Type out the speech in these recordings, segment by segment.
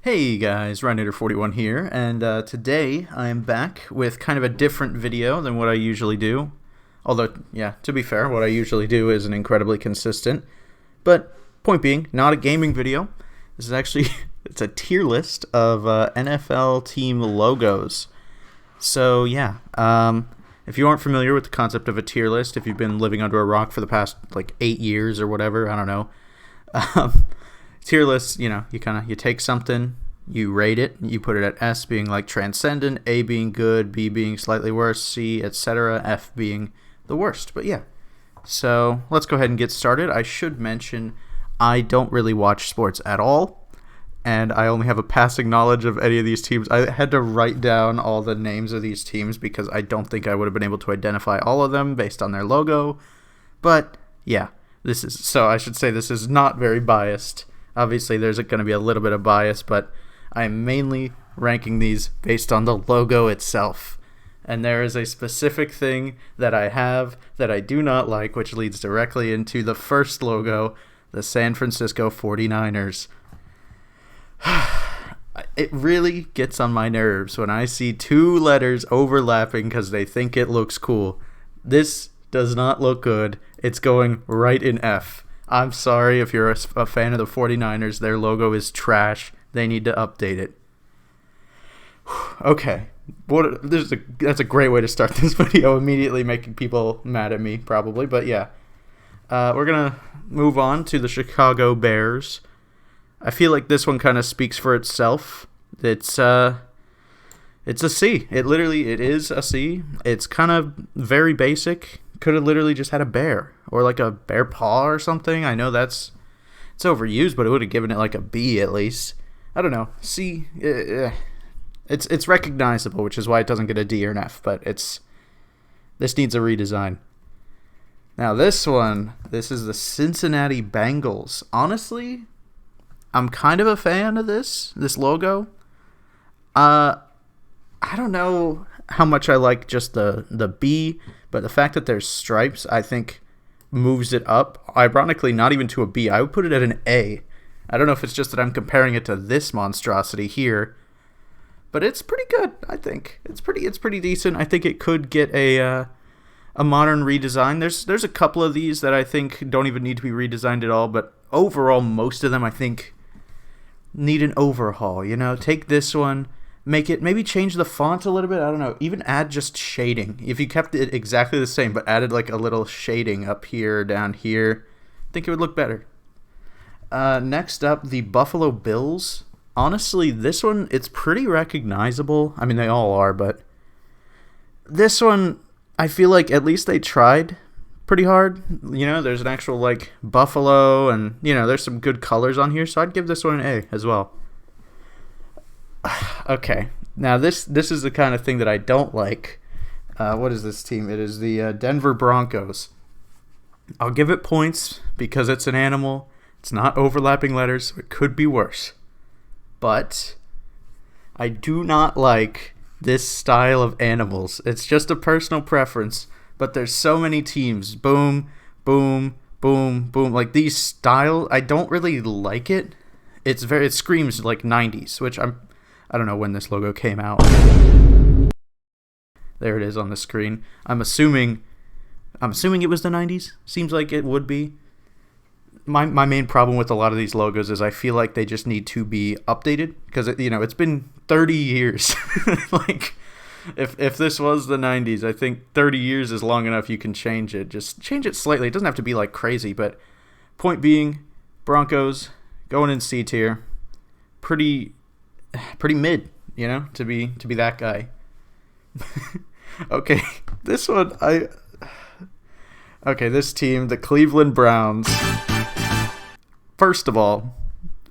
Hey guys, Ryanator41 here, and today I am back with kind of a different video than what I usually do. Although, yeah, to be fair, what I usually do isn't incredibly consistent. But, point being, not a gaming video. This is actually, it's a tier list of NFL team logos. So, yeah, if you aren't familiar with the concept of a tier list, if you've been living under a rock for the past, 8 years or whatever, I don't know. Tier lists, you take something, you rate it, you put it at S being like transcendent, A being good, B being slightly worse, C, etc., F being the worst. But yeah, so let's go ahead and get started. I should mention I don't really watch sports at all, and I only have a passing knowledge of any of these teams. I had to write down all the names of these teams because I don't think I would have been able to identify all of them based on their logo. But yeah, so I should say this is not very biased. Obviously, there's going to be a little bit of bias, but I'm mainly ranking these based on the logo itself. And there is a specific thing that I have that I do not like, which leads directly into the first logo, the San Francisco 49ers. It really gets on my nerves when I see two letters overlapping because they think it looks cool. This does not look good. It's going right in F. I'm sorry if you're a fan of the 49ers. Their logo is trash. They need to update it. Okay. That's a great way to start this video, immediately making people mad at me, probably. But yeah. We're going to move on to the Chicago Bears. I feel like this one kind of speaks for itself. It's a C. It is a C. It's kind of very basic. Could have literally just had a bear or like a bear paw or something. I know it's overused, but it would have given it like a B at least. I don't know. C, it's recognizable, which is why it doesn't get a D or an F. But this needs a redesign. Now this is the Cincinnati Bengals. Honestly, I'm kind of a fan of this logo. I don't know how much I like just the B, but the fact that there's stripes, I think, moves it up. Ironically, not even to a B. I would put it at an A. I don't know if it's just that I'm comparing it to this monstrosity here, but it's pretty good, I think. It's pretty decent. I think it could get a modern redesign. There's a couple of these that I think don't even need to be redesigned at all, but overall, most of them, I think, need an overhaul. Take this one, maybe change the font a little bit. I don't know. Even add just shading. If you kept it exactly the same, but added like a little shading up here, down here, I think it would look better. Next up, the Buffalo Bills. Honestly, this one, it's pretty recognizable. I mean, they all are, but this one, I feel like at least they tried pretty hard. There's an actual like buffalo, and there's some good colors on here, so I'd give this one an A as well. Okay, now this is the kind of thing that I don't like. What is this team? It is the Denver Broncos. I'll give it points because it's an animal. It's not overlapping letters, so it could be worse. But I do not like this style of animals. It's just a personal preference, but there's so many teams. Boom, boom, boom, boom. Like these style, I don't really like it. It screams like 90s, which I don't know when this logo came out. There it is on the screen. I'm assuming it was the 90s. Seems like it would be. My main problem with a lot of these logos is I feel like they just need to be updated because it's been 30 years. Like if this was the 90s, I think 30 years is long enough. You can change it. Just change it slightly. It doesn't have to be like crazy, but point being, Broncos going in C tier. Pretty mid, to be that guy. Okay, this one this team, the Cleveland Browns. First of all,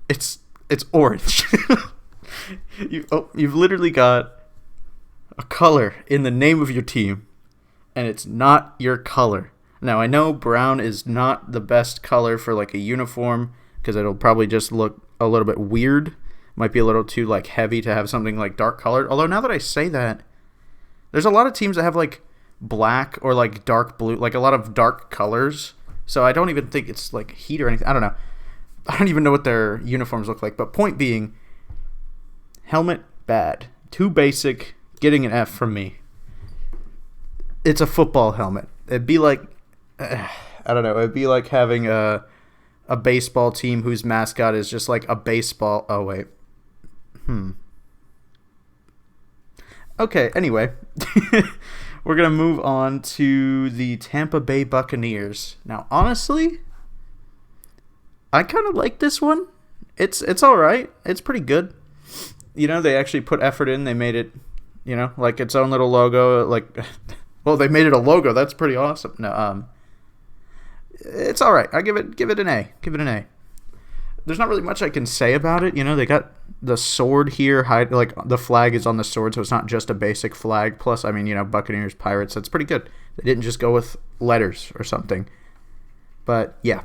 it's orange. You've literally got a color in the name of your team, and it's not your color. Now, I know brown is not the best color for like a uniform because it'll probably just look a little bit weird. Might be a little too like heavy to have something like dark colored. Although now that I say that, there's a lot of teams that have like black or like dark blue, like a lot of dark colors. So I don't even think it's like heat or anything. I don't know. I don't even know what their uniforms look like. But point being, Helmet, bad. Too basic, getting an F from me. It's a football helmet. It'd be like, I don't know, it'd be like having a baseball team whose mascot is just like a baseball. Oh, wait. Okay, anyway. We're going to move on to the Tampa Bay Buccaneers. Now, honestly, I kind of like this one. It's all right. It's pretty good. You know, they actually put effort in. They made it, you know, like its own little logo. Like, well, they made it a logo. That's pretty awesome. No, it's all right. I give it an A. Give it an A. There's not really much I can say about it. You know, they got the sword here. Like, the flag is on the sword, so it's not just a basic flag. Plus, I mean, you know, Buccaneers, Pirates, that's pretty good. They didn't just go with letters or something. But, yeah.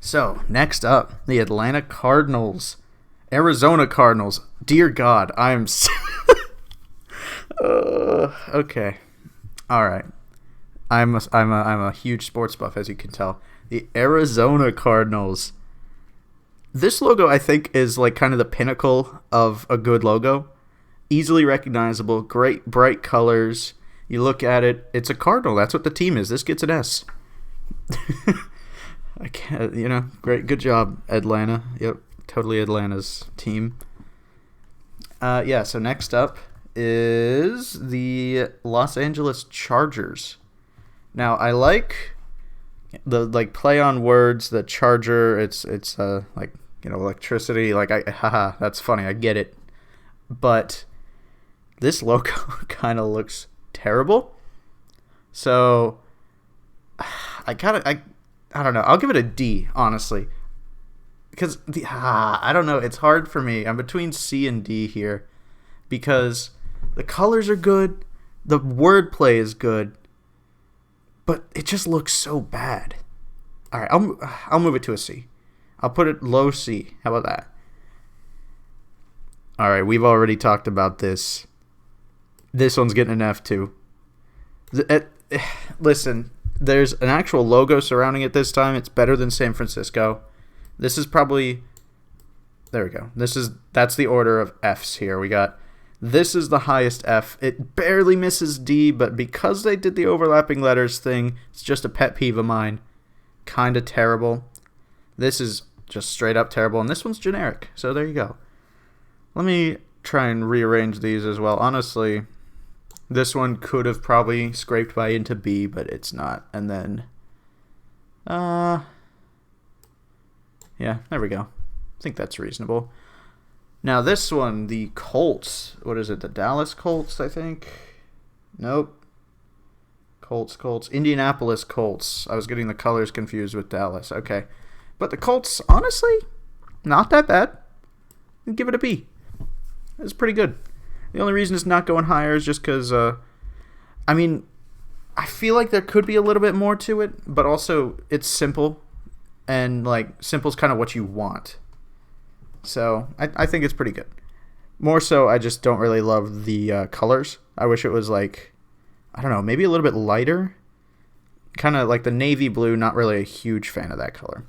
So, next up, the Atlanta Cardinals. Arizona Cardinals. Dear God, I'm... okay. All right. I'm a huge sports buff, as you can tell. The Arizona Cardinals. This logo, I think, is like kind of the pinnacle of a good logo. Easily recognizable, great bright colors. You look at it, it's a Cardinal. That's what the team is. This gets an S. I can't, you know, great, good job, Atlanta. Yep, totally Atlanta's team. Yeah. So next up is the Los Angeles Chargers. Now, I like the play on words. The Charger, it's like, you know, electricity. Like, haha, that's funny. I get it. But this logo kind of looks terrible. So I don't know. I'll give it a D, honestly, because I don't know. It's hard for me. I'm between C and D here because the colors are good, the wordplay is good, but it just looks so bad. All right, I'll move it to a C. I'll put it low C. How about that? All right, we've already talked about this. This one's getting an F too. Listen, there's an actual logo surrounding it this time. It's better than San Francisco. This is probably... There we go. That's the order of Fs here. This is the highest F. It barely misses D, but because they did the overlapping letters thing, it's just a pet peeve of mine. Kind of terrible. This is just straight up terrible, and this one's generic. So there you go. Let me try and rearrange these as well. Honestly, this one could have probably scraped by into B, but it's not. And then, yeah, there we go. I think that's reasonable. Now this one, the Colts. What is it? The Dallas Colts, I think? Nope. Colts. Indianapolis Colts. I was getting the colors confused with Dallas. Okay. But the Colts, honestly, not that bad. I'd give it a B. It's pretty good. The only reason it's not going higher is just because, I mean, I feel like there could be a little bit more to it, but also it's simple, and, like, simple's kind of what you want. So I think it's pretty good. More so, I just don't really love the colors. I wish it was, like, I don't know, maybe a little bit lighter. Kind of like the navy blue, not really a huge fan of that color.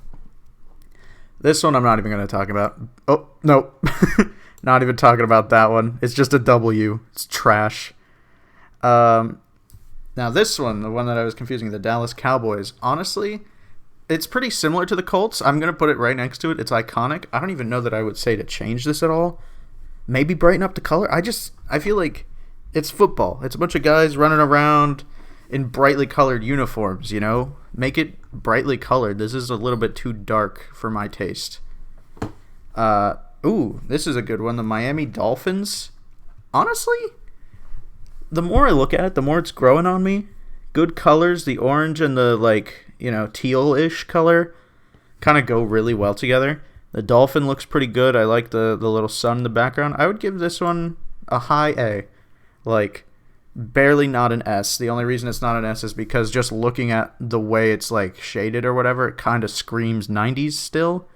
This one I'm not even going to talk about. Oh, no. Not even talking about that one. It's just a W. It's trash. Now this one, the one that I was confusing, the Dallas Cowboys. Honestly, it's pretty similar to the Colts. I'm going to put it right next to it. It's iconic. I don't even know that I would say to change this at all. Maybe brighten up the color. I feel like it's football. It's a bunch of guys running around in brightly colored uniforms, you know? Make it brightly colored. This is a little bit too dark for my taste. Ooh, this is a good one. The Miami Dolphins. Honestly, the more I look at it, the more it's growing on me. Good colors. The orange and the, like, you know, teal-ish color kind of go really well together. The dolphin looks pretty good. I like the little sun in the background. I would give this one a high A. Like, barely not an S. The only reason it's not an S is because just looking at the way it's, like, shaded or whatever, it kind of screams 90s still.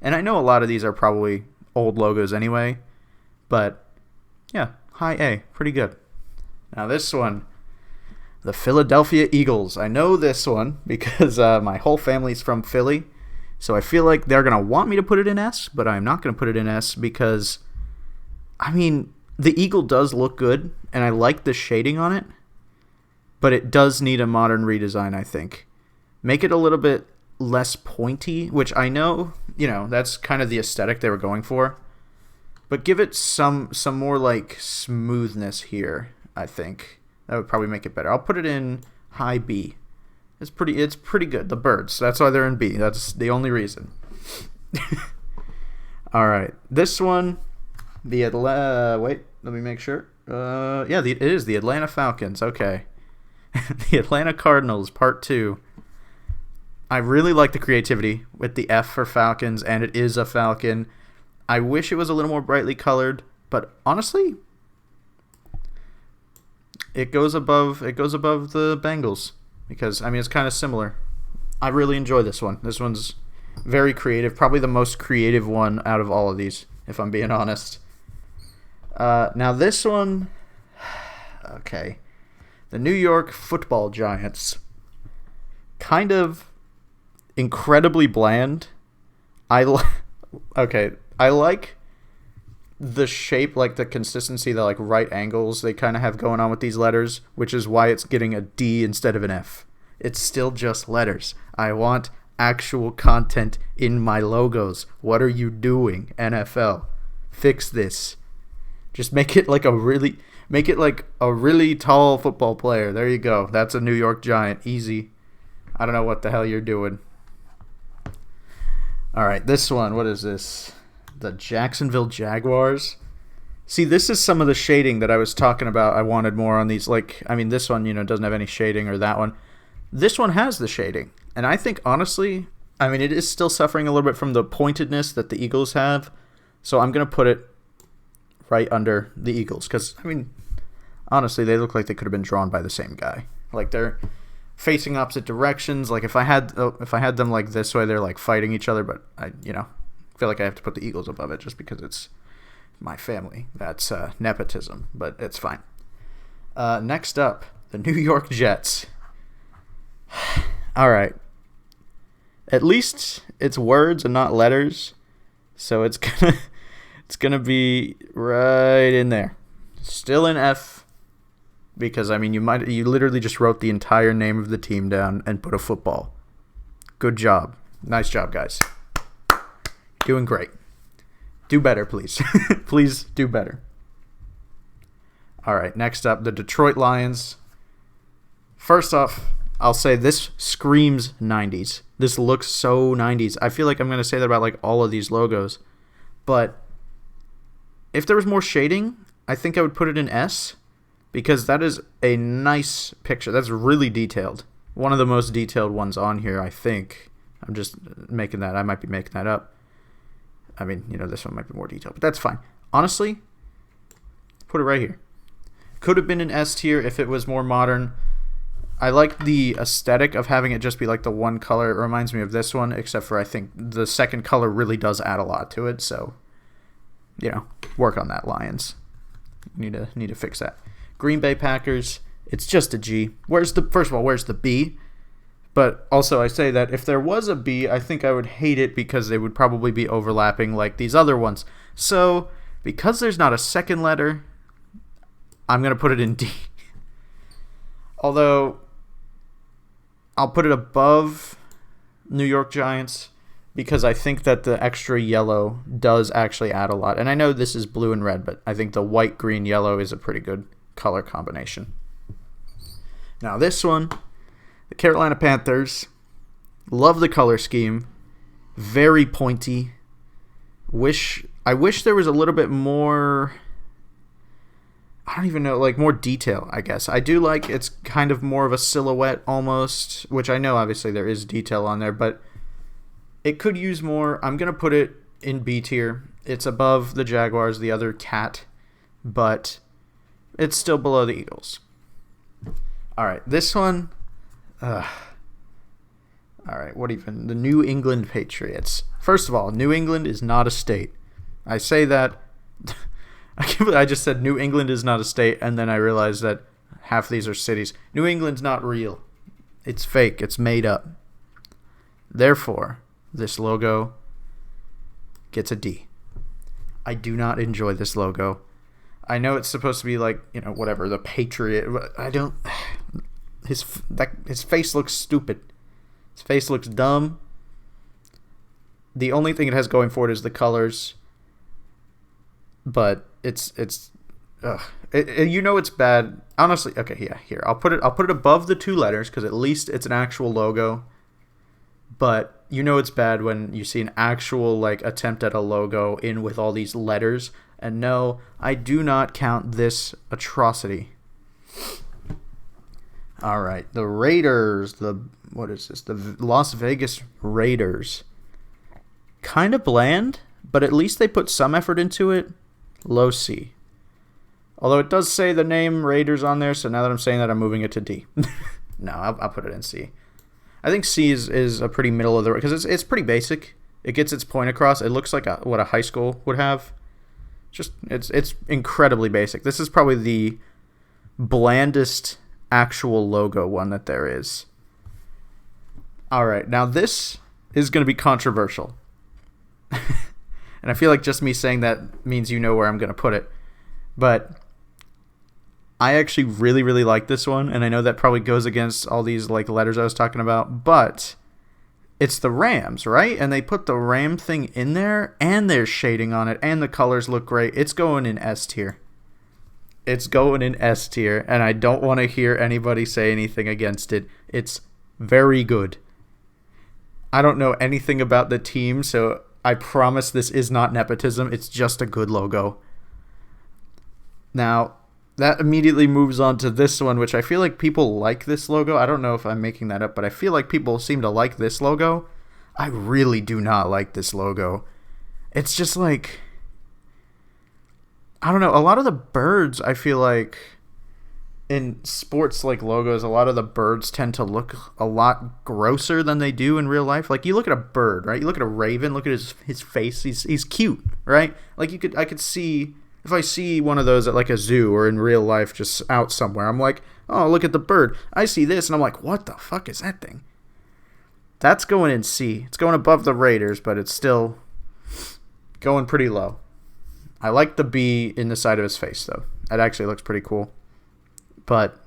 And I know a lot of these are probably old logos anyway, but yeah, high A, pretty good. Now this one, the Philadelphia Eagles. I know this one because my whole family's from Philly, so I feel like they're going to want me to put it in S, but I'm not going to put it in S because I mean, the eagle does look good, and I like the shading on it, but it does need a modern redesign, I think. Make it a little bit less pointy, which I know, that's kind of the aesthetic they were going for. But give it some more like smoothness here, I think. That would probably make it better. I'll put it in high B. It's pretty good. The birds. That's why they're in B. That's the only reason. All right. This one, wait, let me make sure. It is the Atlanta Falcons. Okay. The Atlanta Cardinals, part 2. I really like the creativity with the F for Falcons, and it is a falcon. I wish it was a little more brightly colored, but honestly, it goes above the Bengals because it's kind of similar. I really enjoy this one. This one's very creative, probably the most creative one out of all of these, if I'm being honest. Now this one, okay, the New York Football Giants, kind of incredibly bland. I like the shape, like the consistency, the like right angles they kind of have going on with these letters, which is why it's getting a D instead of an F. It's still just letters. I want actual content in my logos. What are you doing, NFL? Fix this. Just make it like a really tall football player. There you go. That's a New York Giant. Easy. I don't know what the hell you're doing. All right, this one. What is this? The Jacksonville Jaguars. See, this is some of the shading that I was talking about. I wanted more on these. This one, doesn't have any shading, or that one. This one has the shading. And I think, honestly, it is still suffering a little bit from the pointedness that the Eagles have. So I'm going to put it right under the Eagles. Because, honestly, they look like they could have been drawn by the same guy. Like, they're facing opposite directions. Like, if I had them like this way, they're like fighting each other. But I feel like I have to put the Eagles above it just because it's my family. That's nepotism, but it's fine. Next up, the New York Jets. All right. At least it's words and not letters, so it's gonna be right in there. Still in F. Because, you literally just wrote the entire name of the team down and put a football. Good job. Nice job, guys. Doing great. Do better, please. Please do better. All right, next up, the Detroit Lions. First off, I'll say this screams 90s. This looks so 90s. I feel like I'm going to say that about all of these logos. But if there was more shading, I think I would put it in S. Because that is a nice picture. That's really detailed. One of the most detailed ones on here, I think. I'm just making that. I might be making that up. This one might be more detailed. But that's fine. Honestly, put it right here. Could have been an S tier if it was more modern. I like the aesthetic of having it just be like the one color. It reminds me of this one, except for I think the second color really does add a lot to it. So, work on that, Lions. Need to fix that. Green Bay Packers, it's just a G. Where's the B? But also I say that if there was a B, I think I would hate it because they would probably be overlapping like these other ones. So, because there's not a second letter, I'm going to put it in D. Although, I'll put it above New York Giants because I think that the extra yellow does actually add a lot. And I know this is blue and red, but I think the white, green, yellow is a pretty good color combination. Now this one, the Carolina Panthers. Love the color scheme. Very pointy. I wish there was a little bit more, I don't even know, more detail, I guess. I do like it's kind of more of a silhouette almost, which I know obviously there is detail on there, but it could use more. I'm going to put it in B tier. It's above the Jaguars, the other cat, but it's still below the Eagles. All right, this one. All right, the New England Patriots. First of all, New England is not a state. I say that. I just said New England is not a state, and then I realized that half these are cities. New England's not real. It's fake. It's made up. Therefore, this logo gets a D. I do not enjoy this logo. I know it's supposed to be like, whatever, the Patriot. I don't. His face looks stupid. His face looks dumb. The only thing it has going for it is the colors. But it's it's bad. Honestly, okay, yeah, here. I'll put it above the 2 letters cuz at least it's an actual logo. But it's bad when you see an actual like attempt at a logo in with all these letters. And no, I do not count this atrocity. All right, the Raiders, what is this? The Las Vegas Raiders. Kind of bland, but at least they put some effort into it. Low C. Although it does say the name Raiders on there, so now that I'm saying that, I'm moving it to D. No, I'll put it in C. I think C is a pretty middle of the road because it's pretty basic. It gets its point across. It looks like what a high school would have. It's incredibly basic. This is probably the blandest actual logo one that there is. All right, now this is going to be controversial. And I feel like just me saying that means where I'm going to put it. But I actually really, really like this one. And I know that probably goes against all these like letters I was talking about. But it's the Rams, right? And they put the Ram thing in there. And there's shading on it. And the colors look great. It's going in S tier. It's going in S tier. And I don't want to hear anybody say anything against it. It's very good. I don't know anything about the team, so I promise this is not nepotism. It's just a good logo. Now, that immediately moves on to this one, which I feel like people like this logo. I don't know if I'm making that up, but I feel like people seem to like this logo. I really do not like this logo. It's just like, I don't know. A lot of the birds, I feel like, in sports like logos, a lot of the birds tend to look a lot grosser than they do in real life. Like you look at a bird, right? You look at a raven, look at his face. He's cute, right? Like I could see if I see one of those at like a zoo or in real life just out somewhere, I'm like, oh, look at the bird. I see this and I'm like, what the fuck is that thing? That's going in C. It's going above the Raiders, but it's still going pretty low. I like the B in the side of his face though. That actually looks pretty cool. But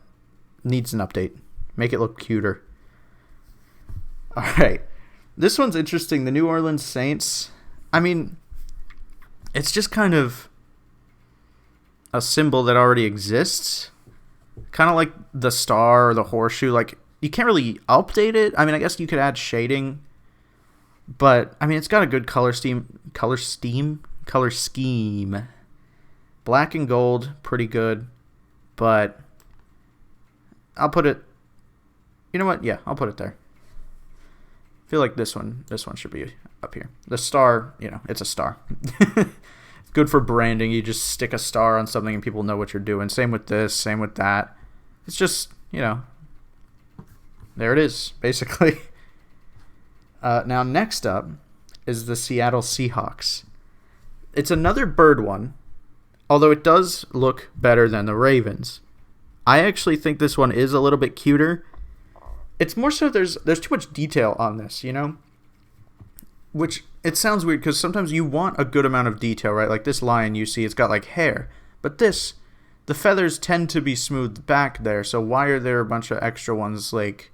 needs an update. Make it look cuter. All right. This one's interesting. The New Orleans Saints. I mean, it's just kind of a symbol that already exists. Kind of like the star or the horseshoe. Like, you can't really update it. I mean, I guess you could add shading. But, I mean, it's got a good color scheme. Black and gold, pretty good. But I'll put it. You know what? Yeah, I'll put it there. I feel like this one should be up here. The star, it's a star. Good for branding. You just stick a star on something and people know what you're doing. Same with this, same with that. It's just, there it is, basically. Now, next up is the Seattle Seahawks. It's another bird one, although it does look better than the Ravens. I actually think this one is a little bit cuter. It's more so there's too much detail on this, Which, it sounds weird because sometimes you want a good amount of detail, right? Like this lion you see, it's got like hair. But the feathers tend to be smoothed back there, so why are there a bunch of extra ones like,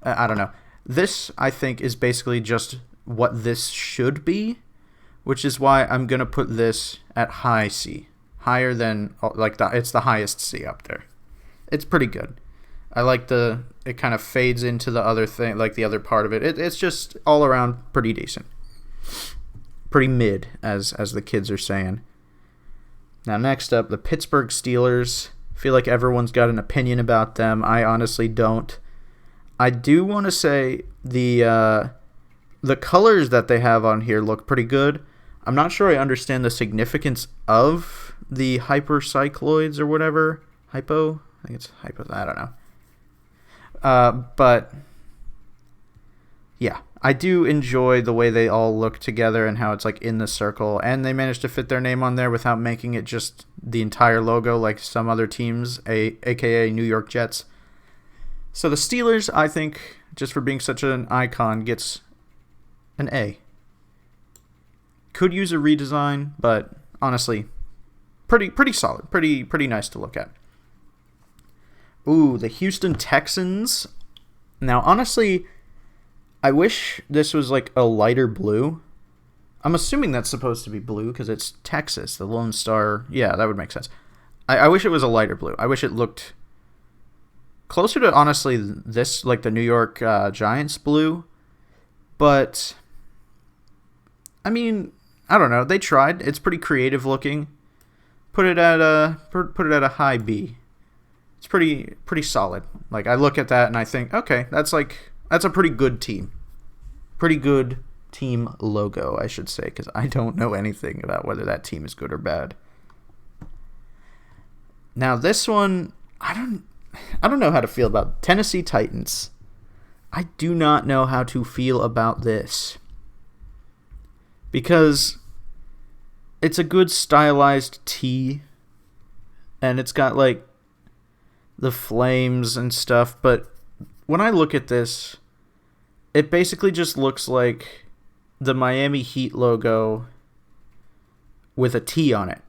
I don't know. This, I think, is basically just what this should be, which is why I'm going to put this at high C. Higher than, it's the highest C up there. It's pretty good. I like it kind of fades into the other thing, like the other part of it. It's just all around pretty decent. Pretty mid, as the kids are saying. Now, next up, the Pittsburgh Steelers. I feel like everyone's got an opinion about them. I honestly don't. I do want to say the colors that they have on here look pretty good. I'm not sure I understand the significance of the hypercycloids or whatever. Hypo? I think it's hypo. I don't know. But yeah, I do enjoy the way they all look together and how it's like in the circle. And they managed to fit their name on there without making it just the entire logo like some other teams, aka New York Jets. So the Steelers, I think, just for being such an icon, gets an A. Could use a redesign, but honestly, pretty solid, pretty nice to look at. Ooh, the Houston Texans. Now, honestly, I wish this was like a lighter blue. I'm assuming that's supposed to be blue because it's Texas, the Lone Star. Yeah, that would make sense. I wish it was a lighter blue. I wish it looked closer to, honestly, this, like the New York Giants blue. But, I mean, I don't know. They tried. It's pretty creative looking. Put it at a high B. It's pretty solid. Like, I look at that and I think, okay, that's a pretty good team. Pretty good team logo, I should say, because I don't know anything about whether that team is good or bad. Now, this one, I don't know how to feel about Tennessee Titans. I do not know how to feel about this. Because it's a good stylized tee, and it's got, like, the flames and stuff, but when I look at this, it basically just looks like the Miami Heat logo with a T on it.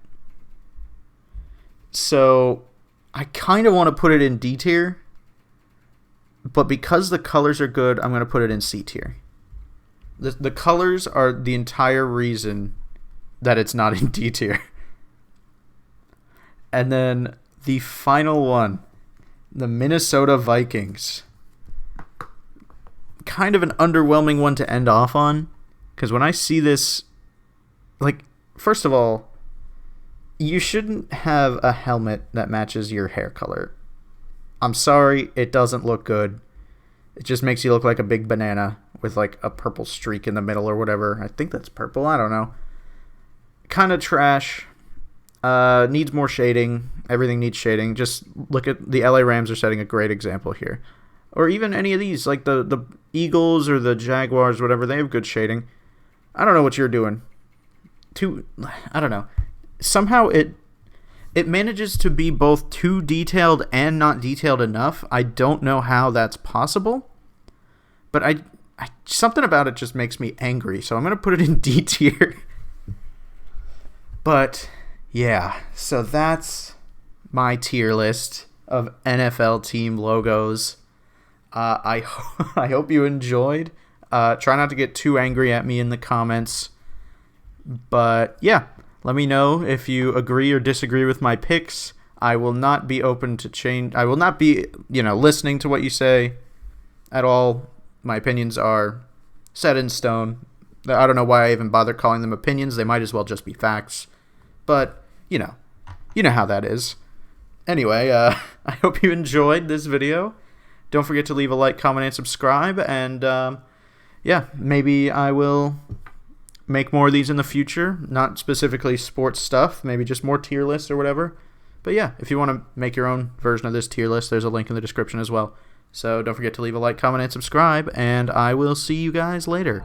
So I kind of want to put it in D tier, but because the colors are good, I'm going to put it in C tier. The colors are the entire reason that it's not in D tier. And then the final one, the Minnesota Vikings. Kind of an underwhelming one to end off on, because when I see this, like, first of all, you shouldn't have a helmet that matches your hair color. I'm sorry, it doesn't look good. It just makes you look like a big banana with, like, a purple streak in the middle or whatever. I think that's purple, I don't know. Kind of trash. Needs more shading. Everything needs shading. Just look at the LA Rams are setting a great example here. Or even any of these, like the Eagles or the Jaguars, whatever, they have good shading. I don't know what you're doing. I don't know. Somehow it manages to be both too detailed and not detailed enough. I don't know how that's possible. But I something about it just makes me angry. So I'm going to put it in D tier. But yeah, so that's my tier list of NFL team logos. I hope you enjoyed. Try not to get too angry at me in the comments. But yeah, let me know if you agree or disagree with my picks. I will not be open to change. I will not be, listening to what you say at all. My opinions are set in stone. I don't know why I even bother calling them opinions. They might as well just be facts. But, you know how that is. Anyway, I hope you enjoyed this video. Don't forget to leave a like, comment, and subscribe. And, yeah, maybe I will make more of these in the future. Not specifically sports stuff. Maybe just more tier lists or whatever. But, yeah, if you want to make your own version of this tier list, there's a link in the description as well. So don't forget to leave a like, comment, and subscribe. And I will see you guys later.